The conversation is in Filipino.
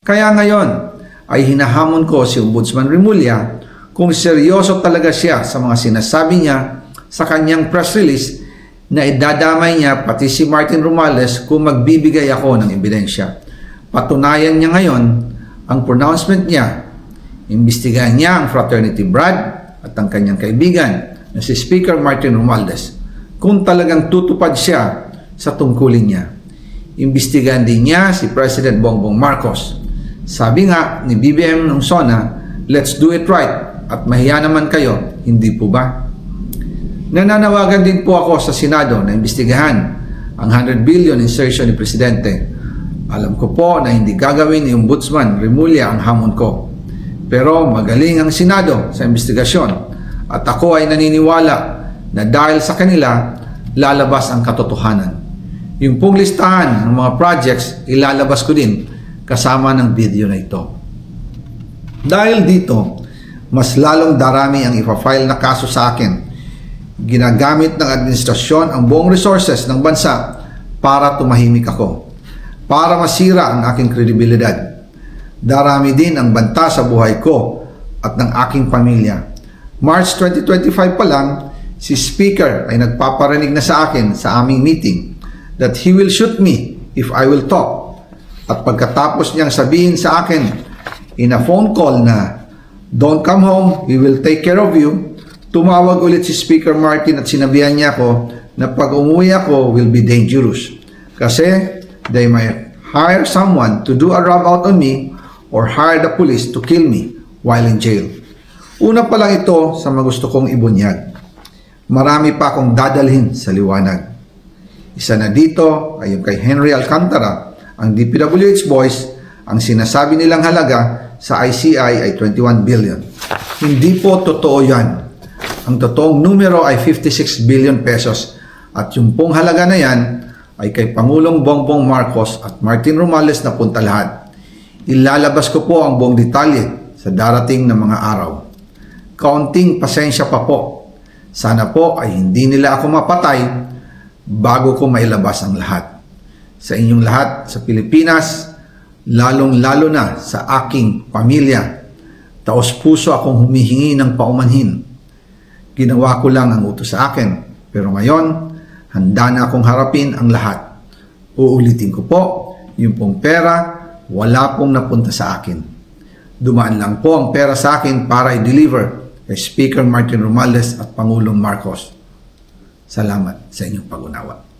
Kaya ngayon ay hinahamon ko si Ombudsman Remulla kung seryoso talaga siya sa mga sinasabi niya sa kanyang press release na idadamay niya pati si Martin Romualdez kung magbibigay ako ng ebidensya. Patunayan niya ngayon ang pronouncement niya. Imbestigahan niya ang fraternity Brad at ang kanyang kaibigan na si Speaker Martin Romualdez kung talagang tutupad siya sa tungkulin niya. Imbestigahan din niya si President Bongbong Marcos. Sabi nga ni BBM ng SONA, let's do it right at mahiya naman kayo, hindi po ba? Nananawagan din po ako sa Senado na imbestigahan ang 100 billion insertion ni Presidente. Alam ko po na hindi gagawin ni Ombudsman Remulla ang hamon ko. Pero magaling ang Senado sa investigasyon at ako ay naniniwala na dahil sa kanila, lalabas ang katotohanan. Yung pong listahan ng mga projects, ilalabas ko din kasama ng video na ito. Dahil dito, mas lalong darami ang ipa-file na kaso sa akin. Ginagamit ng administrasyon ang buong resources ng bansa para tumahimik ako, para masira ang aking kredibilidad. Darami din ang banta sa buhay ko at ng aking pamilya. March 2025 pa lang, si Speaker ay nagpaparinig na sa akin sa aming meeting that he will shoot me if I will talk. At pagkatapos niyang sabihin sa akin in a phone call na don't come home, we will take care of you, tumawag ulit si Speaker Martin at sinabihan niya ako na pag umuwi ako will be dangerous kasi they might hire someone to do a rob out on me or hire the police to kill me while in jail. Una pa lang ito sa magusto kong ibunyag. Marami pa akong dadalhin sa liwanag. Isa na dito ay yung kay Henry Alcantara, ang DPWH boys. Ang sinasabi nilang halaga sa ICI ay 21 billion. Hindi po totoo yan. Ang totoong numero ay 56 billion pesos at yung pong halaga na yan ay kay Pangulong Bongbong Marcos at Martin Romualdez na punta lahat. Ilalabas ko po ang buong detalye sa darating na mga araw. Kaunting pasensya pa po. Sana po ay hindi nila ako mapatay bago ko mailabas ang lahat. Sa inyong lahat sa Pilipinas, lalong-lalo na sa aking pamilya, taos-puso akong humihingi ng paumanhin. Ginawa ko lang ang utos sa akin, pero ngayon, handa na akong harapin ang lahat. Uulitin ko po, yung pong pera, wala pong napunta sa akin. Dumaan lang po ang pera sa akin para i-deliver kay Speaker Martin Romualdez at Pangulong Marcos. Salamat sa inyong pag-unawa.